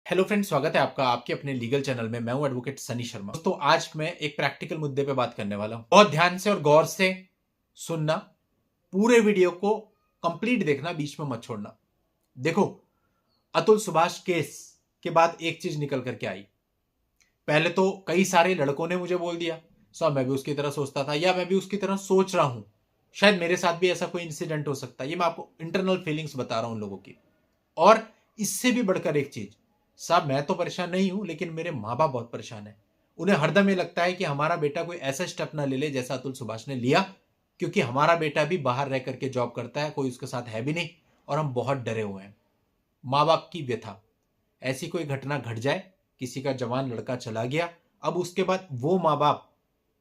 Hello friends, स्वागत है आपका आपके अपने लीगल चैनल में। मैं हूं एडवोकेट सनी शर्मा। दोस्तों, आज मैं एक प्रैक्टिकल मुद्दे पे बात करने वाला हूं। बहुत ध्यान से और गौर से सुनना, पूरे वीडियो को कंप्लीट देखना, बीच में मत छोड़ना। देखो, अतुल सुभाष केस के बाद एक चीज निकल करके आई। पहले तो कई सारे लड़कों ने मुझे बोल दिया, सर मैं भी उसकी तरह सोचता था, या मैं भी उसकी तरह सोच रहा हूं, शायद मेरे साथ भी ऐसा कोई इंसिडेंट हो सकता है। ये मैं आपको इंटरनल फीलिंग्स बता रहा हूं लोगों की। और इससे भी बढ़कर एक चीज, साहब मैं तो परेशान नहीं हूं, लेकिन मेरे माँ बाप बहुत परेशान है। उन्हें हरदम ये लगता है कि हमारा बेटा कोई ऐसा स्टेप ना ले ले जैसा अतुल सुभाष ने लिया, क्योंकि हमारा बेटा भी बाहर रह करके जॉब करता है, कोई उसके साथ है भी नहीं, और हम बहुत डरे हुए हैं। माँ बाप की व्यथा, ऐसी कोई घटना घट जाए, किसी का जवान लड़का चला गया, अब उसके बाद वो माँ बाप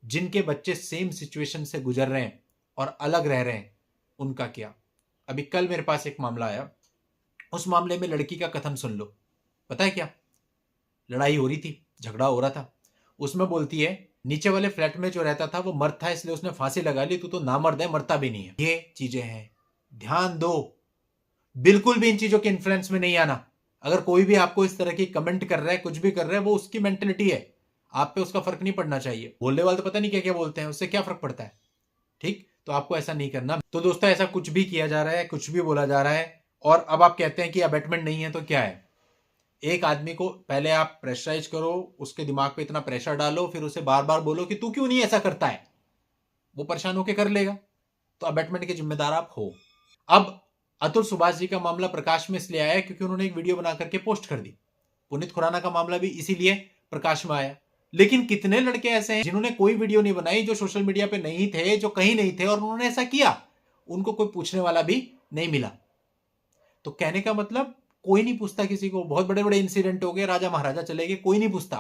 जिनके बच्चे सेम सिचुएशन से गुजर रहे हैं और अलग रह रहे हैं, उनका क्या। अभी कल मेरे पास एक मामला आया। उस मामले में लड़की का कथन सुन लो। पता है क्या, लड़ाई हो रही थी, झगड़ा हो रहा था। उसमें बोलती है, नीचे वाले फ्लैट में जो रहता था वो मर्द था, इसलिए उसने फांसी लगा ली, तू तो नामर्द है, मरता भी नहीं है। ये चीजें हैं, ध्यान दो। बिल्कुल भी इन चीजों के इन्फ्लुएंस में नहीं आना। अगर कोई भी आपको इस तरह की कमेंट कर रहा है, कुछ भी कर रहा है, वो उसकी मेंटेलिटी है, आप पे उसका फर्क नहीं पड़ना चाहिए। बोलने वाले तो पता नहीं क्या क्या बोलते हैं, उससे क्या फर्क पड़ता है। ठीक, तो आपको ऐसा नहीं करना। तो दोस्तों, ऐसा कुछ भी किया जा रहा है, कुछ भी बोला जा रहा है, और अब आप कहते हैं कि अबेटमेंट नहीं है, तो क्या है। एक आदमी को पहले आप प्रेशराइज करो, उसके दिमाग पे इतना प्रेशर डालो, फिर उसे बार बार बोलो कि तू क्यों नहीं ऐसा करता है, वो परेशान होकर कर लेगा। तो अबेटमेंट के जिम्मेदार आप हो। अब अतुल सुभाष जी का मामला प्रकाश में इसलिए आया क्योंकि उन्होंने एक वीडियो बना करके पोस्ट कर दी। पुनीत खुराना का मामला भी इसीलिए प्रकाश में आया। लेकिन कितने लड़के ऐसे हैं जिन्होंने कोई वीडियो नहीं बनाई, जो सोशल मीडिया पे नहीं थे, जो कहीं नहीं थे, और उन्होंने ऐसा किया, उनको कोई पूछने वाला भी नहीं मिला। तो कहने का मतलब, कोई नहीं पूछता किसी को। बहुत बड़े बड़े इंसिडेंट हो गए, राजा महाराजा चले गए, कोई नहीं पूछता,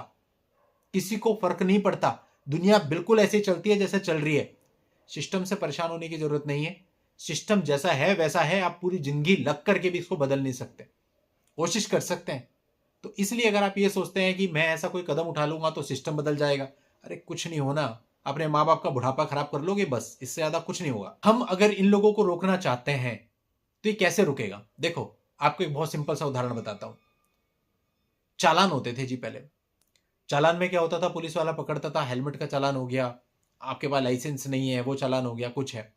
किसी को फर्क नहीं पड़ता। दुनिया बिल्कुल ऐसे चलती है जैसे चल रही है। सिस्टम से परेशान होने की जरूरत नहीं है। सिस्टम जैसा है वैसा है, आप पूरी जिंदगी लग करके भी इसको बदल नहीं सकते। कोशिश कर सकते हैं। तो इसलिए अगर आप ये सोचते हैं कि मैं ऐसा कोई कदम उठा लूंगा तो सिस्टम बदल जाएगा, अरे कुछ नहीं होना। अपने माँ बाप का बुढ़ापा खराब कर लोगे, बस, इससे ज्यादा कुछ नहीं होगा। हम अगर इन लोगों को रोकना चाहते हैं तो ये कैसे रुकेगा। देखो, आपको एक बहुत सिंपल सा उदाहरण बताता हूं। चालान होते थे जी पहले। चालान में क्या होता था, पुलिस वाला पकड़ता था, हेलमेट का चालान हो गया, आपके पास लाइसेंस नहीं है वो चालान हो गया, कुछ है।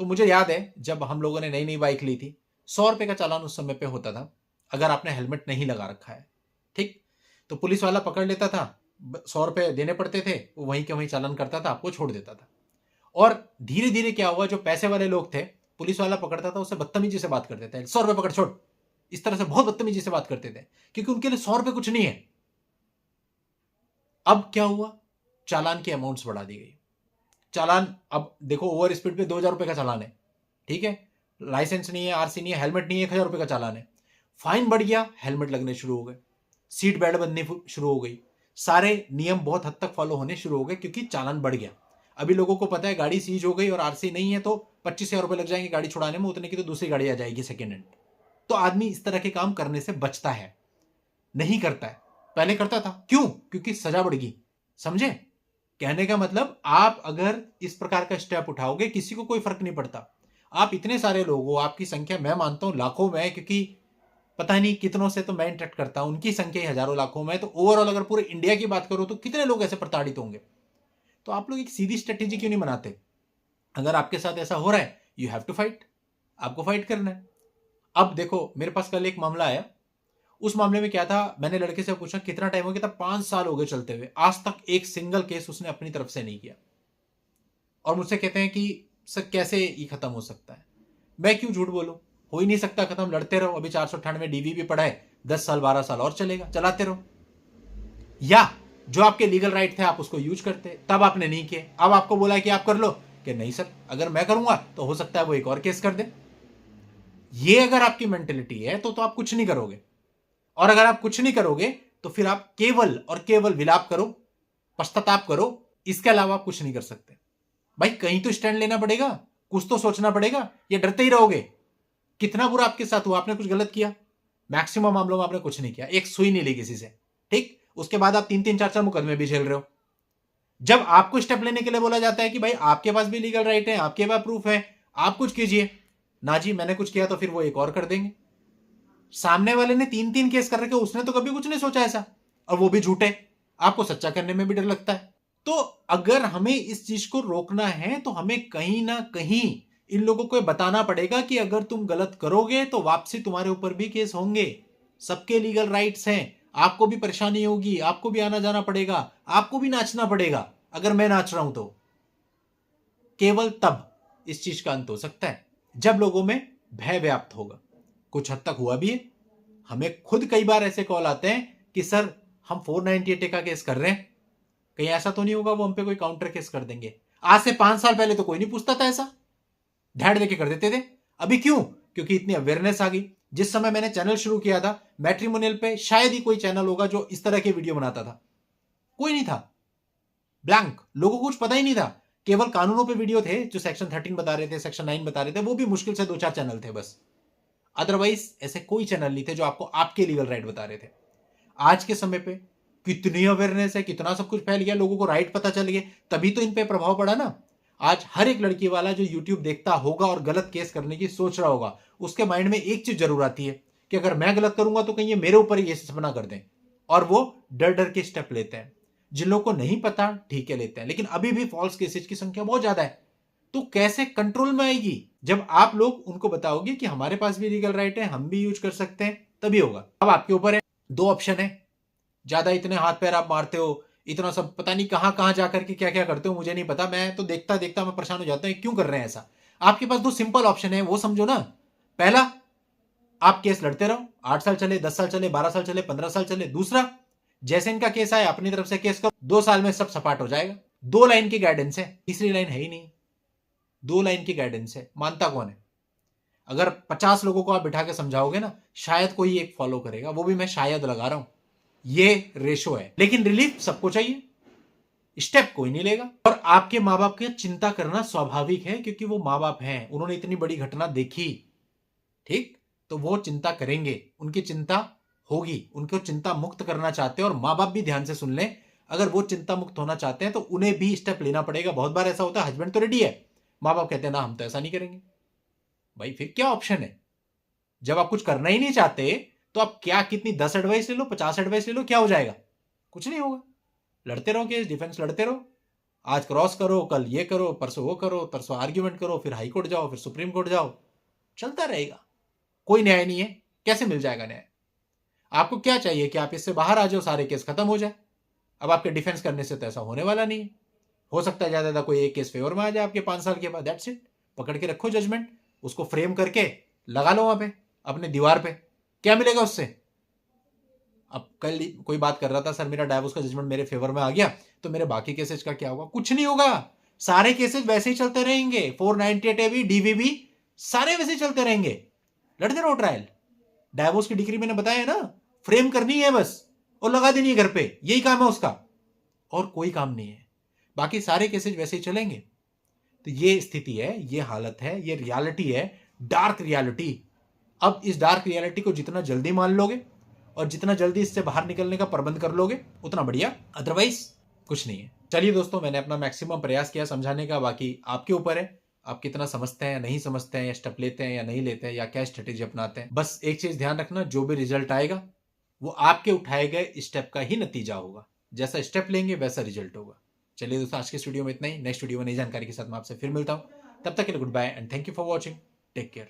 तो मुझे याद है जब हम लोगों ने नई नई बाइक ली थी, 100 रुपए का चालान उस समय पे होता था, अगर आपने हेलमेट नहीं लगा रखा है। ठीक, तो पुलिस वाला पकड़ लेता था, 100 रुपए देने पड़ते थे, वो वहीं के वहीं चालान करता था, आपको छोड़ देता था। और धीरे धीरे क्या हुआ, जो पैसे वाले लोग थे, पुलिस वाला पकड़ता था, उससे बदतमीजी से बात करते थे, 100 रुपए पकड़ छोड़, इस तरह से बहुत बदतमीजी से बात करते थे, क्योंकि उनके लिए 100 रुपए कुछ नहीं है। अब क्या हुआ, चालान की अमाउंट्स बढ़ा दी गई। चालान, अब देखो, ओवर स्पीड पे 2,000 रुपए का चालान है, ठीक है, लाइसेंस नहीं है, आरसी नहीं है, हेलमेट नहीं है, 1,000 रुपए का चालान है। फाइन बढ़ गया, हेलमेट लगने शुरू हो गए, सीट बेल्ट बननी शुरू हो गई, सारे नियम बहुत हद तक फॉलो होने शुरू हो गए, क्योंकि चालान बढ़ गया। अभी लोगों को पता है गाड़ी सीज हो गई और आरसी नहीं है तो 25,000 रुपए लग जाएंगे गाड़ी छुड़ाने में, उतने की तो दूसरी गाड़ी आ जाएगी सेकेंड हैंड। तो आदमी इस तरह के काम करने से बचता है, नहीं करता है। पहले करता था, क्यों, क्योंकि सजा बढ़ गई। समझे कहने का मतलब, आप अगर इस प्रकार का स्टेप उठाओगे, किसी को कोई फर्क नहीं पड़ता। आप इतने सारे लोग हो, आपकी संख्या मैं मानता हूं लाखों में है, क्योंकि पता नहीं कितनों से तो मैं इंटरेक्ट करता हूं, उनकी संख्या हजारों लाखों में है। तो ओवरऑल अगर पूरे इंडिया की बात करो तो कितने लोग ऐसे प्रताड़ित होंगे। तो आप लोग एक सीधी स्ट्रेटेजी क्यों नहीं बनाते। अगर आपके साथ ऐसा हो रहा है, यू हैव टू फाइट, आपको फाइट करना है। अब देखो, मेरे पास कल एक मामला आया। उस मामले में क्या था, मैंने लड़के से पूछा कितना टाइम हो गया था, 5 साल हो गए चलते हुए, आज तक एक सिंगल केस उसने अपनी तरफ से नहीं किया। और मुझसे कहते हैं कि सर कैसे ये खत्म हो सकता है। मैं क्यों झूठ बोलूं, हो ही नहीं सकता खत्म, लड़ते रहो। अभी 498 डीवी भी पड़ा है, 10 साल 12 साल और चलेगा, चलाते रहो। या जो आपके लीगल राइट थे आप उसको यूज करते, तब आपने नहीं किए, अब आपको बोला कि आप कर लो, कि नहीं सर अगर मैं करूंगा तो हो सकता है वो एक और केस कर दे। ये अगर आपकी मेंटेलिटी है तो आप कुछ नहीं करोगे। और अगर आप कुछ नहीं करोगे तो फिर आप केवल और केवल विलाप करो, पश्चाताप करो, इसके अलावा आप कुछ नहीं कर सकते। भाई कहीं तो स्टैंड लेना पड़ेगा, कुछ तो सोचना पड़ेगा, या डरते ही रहोगे। कितना बुरा आपके साथ हुआ, आपने कुछ गलत किया, मैक्सिमम मामलों में आपने कुछ नहीं किया, एक सुई नहीं ली किसी से, ठीक, उसके बाद आप 3-3 4-4 मुकदमे भी झेल रहे हो। जब आपको स्टेप लेने के लिए बोला जाता है कि भाई आपके पास भी लीगल राइट है, आपके पास प्रूफ है, आप कुछ कीजिए, ना जी मैंने कुछ किया तो फिर वो एक और कर देंगे। सामने वाले ने 3-3 केस कर रखे, उसने तो कभी कुछ नहीं सोचा ऐसा, और वो भी झूठे। आपको सच्चा करने में भी डर लगता है। तो अगर हमें इस चीज को रोकना है तो हमें कहीं ना कहीं इन लोगों को बताना पड़ेगा कि अगर तुम गलत करोगे तो वापसी तुम्हारे ऊपर भी केस होंगे। सबके लीगल राइट्स हैं, आपको भी परेशानी होगी, आपको भी आना जाना पड़ेगा, आपको भी नाचना पड़ेगा। अगर मैं नाच रहा हूं तो केवल तब इस चीज का अंत हो सकता है जब लोगों में भय व्याप्त होगा। कुछ हद तक हुआ भी है। हमें खुद कई बार ऐसे कॉल आते हैं कि सर हम 498 का केस कर रहे हैं, कहीं ऐसा तो नहीं होगा वो हम पे कोई काउंटर केस कर देंगे। आज से 5 साल पहले तो कोई नहीं पूछता था, ऐसा ढैड देके कर देते थे। अभी क्यों? क्योंकि इतनी अवेयरनेस आ गई। जिस समय मैंने चैनल शुरू किया था मैट्रिमोनियल पे, शायद ही कोई चैनल होगा जो इस तरह के वीडियो बनाता था। कोई नहीं था, ब्लैंक, लोगों को कुछ पता ही नहीं था। केवल कानूनों पे वीडियो थे जो सेक्शन 13 बता रहे थे, सेक्शन 9 बता रहे थे, वो भी मुश्किल से 2-4 चैनल थे बस। अदरवाइज ऐसे कोई चैनल नहीं थे जो आपको आपके लीगल राइट बता रहे थे। आज के समय पे कितनी अवेयरनेस है, कितना सब कुछ फैल गया, लोगों को राइट पता चल गया, तभी तो इन पे प्रभाव पड़ा ना। आज हर एक लड़की वाला जो यूट्यूब देखता होगा और गलत केस करने की सोच रहा होगा, उसके माइंड में एक चीज जरूर आती है कि अगर मैं गलत करूंगा तो कहीं ये मेरे ऊपर ये सपना कर दें, और वो डर डर के स्टेप लेते हैं। जिन लोगों को नहीं पता ठीक है लेते हैं, लेकिन अभी भी फॉल्स केसेस की संख्या बहुत ज्यादा है। तो कैसे कंट्रोल में आएगी? जब आप लोग उनको बताओगे कि हमारे पास भी लीगल राइट है, हम भी यूज कर सकते हैं, तभी होगा। अब आपके ऊपर है, 2 ऑप्शन है। ज्यादा इतने हाथ पैर आप मारते हो, इतना सब पता नहीं कहां कहां जाकर के क्या क्या करते हो, मुझे नहीं पता। मैं तो देखता देखता मैं परेशान हो जाता हूं, क्यों कर रहे हैं ऐसा। आपके पास 2 सिंपल ऑप्शन है, वो समझो ना। पहला, आप केस लड़ते रहो, 8 साल चले, 10 साल चले, 12 साल चले, 15 साल चले। दूसरा, जैसे इनका केस आए अपनी तरफ से केस करो, 2 साल में सब सपाट हो जाएगा। 2 लाइन की गाइडेंस है, तीसरी लाइन है ही नहीं। 2 लाइन की गाइडेंस है, मानता कौन है? अगर 50 लोगों को आप बिठा के समझाओगे ना, शायद कोई एक फॉलो करेगा, वो भी मैं शायद लगा रहा हूं। ये रेशो है, लेकिन रिलीफ सबको चाहिए, स्टेप कोई नहीं लेगा। और आपके माँ बाप की चिंता करना स्वाभाविक है, क्योंकि वो माँ बाप हैं, उन्होंने इतनी बड़ी घटना देखी, ठीक? तो वो चिंता करेंगे, उनकी चिंता होगी, उनको चिंता मुक्त करना चाहते हैं। और माँ बाप भी ध्यान से सुन लें, अगर वो चिंता मुक्त होना चाहते हैं तो उन्हें भी स्टेप लेना पड़ेगा। बहुत बार ऐसा होता है, हस्बैंड तो रेडी है, माँ बाप कहते हैं ना हम तो ऐसा नहीं करेंगे। भाई फिर क्या ऑप्शन है? जब आप कुछ करना ही नहीं चाहते तो आप क्या, कितनी 10 एडवाइस ले लो, 50 एडवाइस ले लो, क्या हो जाएगा? कुछ नहीं होगा। लड़ते रहो केस, डिफेंस लड़ते रहो। आज क्रॉस करो, कल ये करो, परसों वो करो, परसों आर्ग्यूमेंट करो, फिर हाई कोर्ट जाओ, फिर सुप्रीम कोर्ट जाओ, चलता रहेगा। कोई न्याय नहीं है, कैसे मिल जाएगा न्याय? आपको क्या चाहिए कि आप इससे बाहर आ जाओ, सारे केस खत्म हो जाए। अब आपके डिफेंस करने से तो ऐसा होने वाला नहीं है। हो सकता है ज्यादा ज्यादा कोई एक केस फेवर में आ जाए आपके 5 साल के बाद, दैट्स इट। पकड़ के रखो जजमेंट, उसको फ्रेम करके लगा लो वहां पे अपने दीवार पे, क्या मिलेगा उससे? अब कल कोई बात कर रहा था, सर मेरा डाइवोर्स का जजमेंट मेरे फेवर में आ गया तो मेरे बाकी केसेस का क्या होगा? कुछ नहीं होगा, सारे केसेस वैसे ही चलते रहेंगे। 498 डीवीबी सारे वैसे ही चलते रहेंगे, लड़ते रहो ट्रायल। डाइवोर्स की डिग्री मैंने बताया ना, फ्रेम करनी है बस और लगा देनी है घर पे, यही काम है उसका, और कोई काम नहीं है। बाकी सारे केसेस वैसे ही चलेंगे। तो ये स्थिति है, ये हालत है, ये रियलिटी है, डार्क रियलिटी। अब इस डार्क रियलिटी को जितना जल्दी मान लोगे और जितना जल्दी इससे बाहर निकलने का प्रबंध कर लोगे उतना बढ़िया, अदरवाइज कुछ नहीं है। चलिए दोस्तों, मैंने अपना मैक्सिमम प्रयास किया समझाने का, बाकी आपके ऊपर है आप कितना समझते हैं या नहीं समझते हैं, या स्टेप लेते हैं या नहीं लेते हैं, या क्या स्ट्रेटेजी अपनाते हैं। बस एक चीज ध्यान रखना, जो भी रिजल्ट आएगा वो आपके उठाए गए स्टेप का ही नतीजा होगा। जैसा स्टेप लेंगे वैसा रिजल्ट होगा। चलिए दोस्तों, आज के वीडियो में इतना ही। नेक्स्ट वीडियो में नई जानकारी के साथ मैं आपसे फिर मिलता हूं। तब तक के लिए goodbye and thank you for watching. Take care.